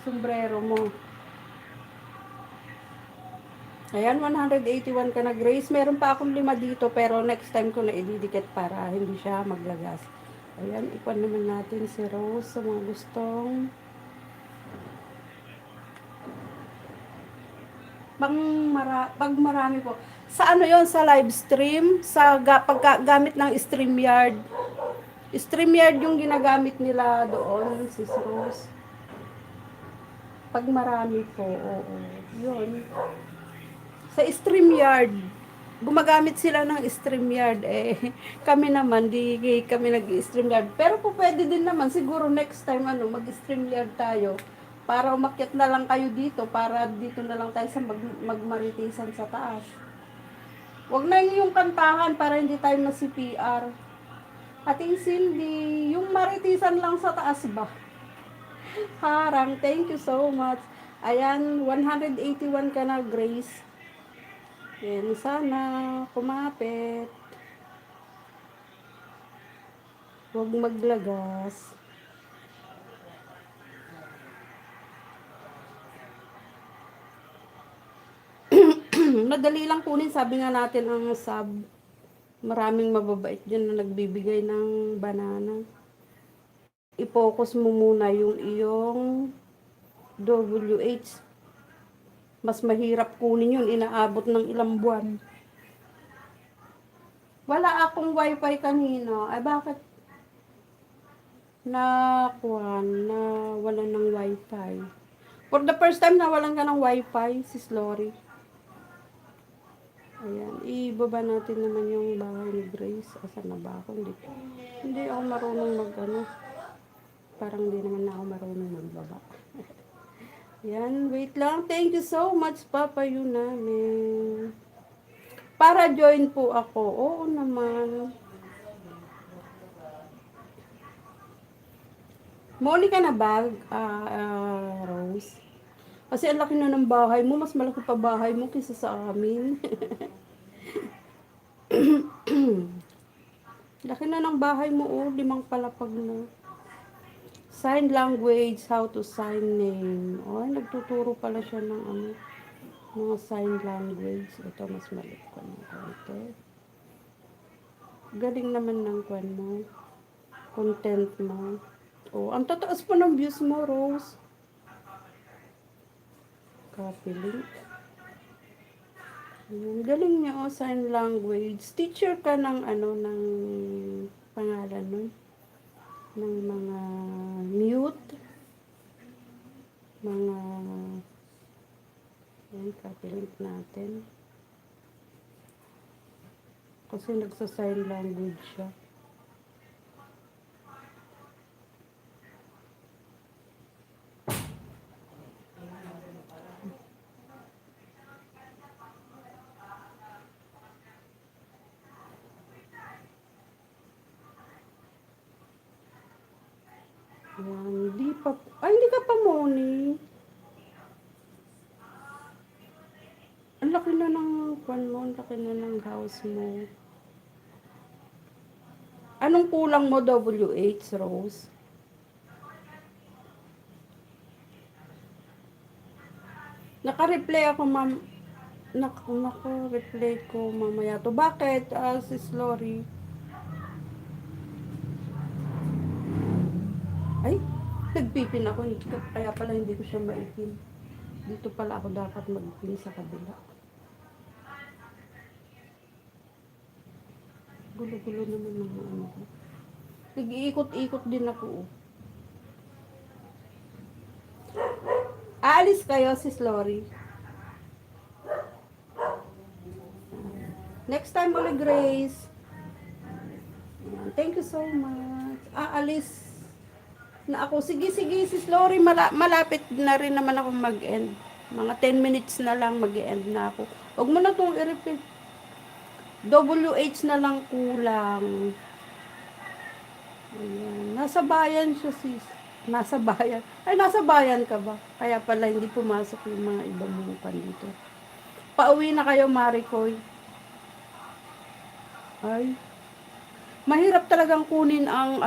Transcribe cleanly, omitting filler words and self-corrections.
sombrero mo. Ayan, 181 ka na, Grace. Meron pa akong 5 dito, pero next time ko na ididikit para hindi siya maglagas. Ayan, ikuan naman natin si Rose sa mga gustong pag marami po. Sa ano yon, sa live stream, sa paggamit ng StreamYard. StreamYard yung ginagamit nila doon, sis Rose. Pag marami po, oo. Yun. Sa StreamYard, gumagamit sila ng StreamYard. Kami naman, di kami nag-StreamYard. Pero po pwede din naman, siguro next time, mag-StreamYard tayo. Para umakyat na lang kayo dito, para dito na lang tayo sa magmaritisan sa taas. Huwag na yung kantahan para hindi tayo ma-CPR. Ating Cindy, yung maritisan lang sa taas ba? Harang, thank you so much. Ayan, 181 ka na, Grace. Yan, sana kumapit. Huwag maglagas. Madali lang kunin, sabi nga natin ang sub. Maraming mababait dyan na nagbibigay ng banana. I-focus mo muna yung iyong WH. Mas mahirap kunin yun, inaabot ng ilang buwan. Wala akong wifi kanina. Ay bakit? Na wala ng wifi. For the first time na walan ka ng wifi, sis Lori. Ayan, ibaba natin naman yung bahay ni Grace. Asan na ba ako? Hindi ako marunong parang hindi naman ako marunong magbaba. Yan, wait lang. Thank you so much, Papa yun namin. Para join po ako. Oo naman. Monica na ba, Rose? Kasi ang laki na ng bahay mo. Mas malaki pa bahay mo kaysa sa amin. Laki na ng bahay mo. 5 palapag na. Sign language, how to sign name. Nagtuturo pala siya ng mga sign language. Ito, mas maliit ko ng konti. Galing naman ng kwan mo. Content mo. Ang tataas pa ng views mo, Rose. Copy link. Galing niya, sign language. Teacher ka ng ng pangalan nun. Ng mga mute. Copy link natin. Kasi nagsa-sign language siya. Hindi ka pa Moni. Ang laki na ng mo, ang laki na ng house mo. Anong kulang mo, WH, Rose? Naka-replay ako, ma'am. Naka-replay ko mamaya to. Bakit, sis Lori? Ay, nagpipin ako. Kaya pala hindi ko siya maipin. Dito pala ako dapat mag-pin sa kabila. Gulo-gulo naman ng ko. Nag-iikot-ikot din ako. Aalis kayo, sis Lori. Next time ulit, Grace. Thank you so much. Aalis na ako. Sige, sis Lori. Malapit na rin naman ako mag-end. Mga 10 minutes na lang mag-end na ako. Huwag mo na itong i-repeat. WH na lang kulang. Ayan. Nasa bayan siya, sis. Nasa bayan. Ay, nasa bayan ka ba? Kaya pala hindi pumasok yung mga ibang mukha dito. Pauwi na kayo, Maricoy. Ay. Mahirap talagang kunin ang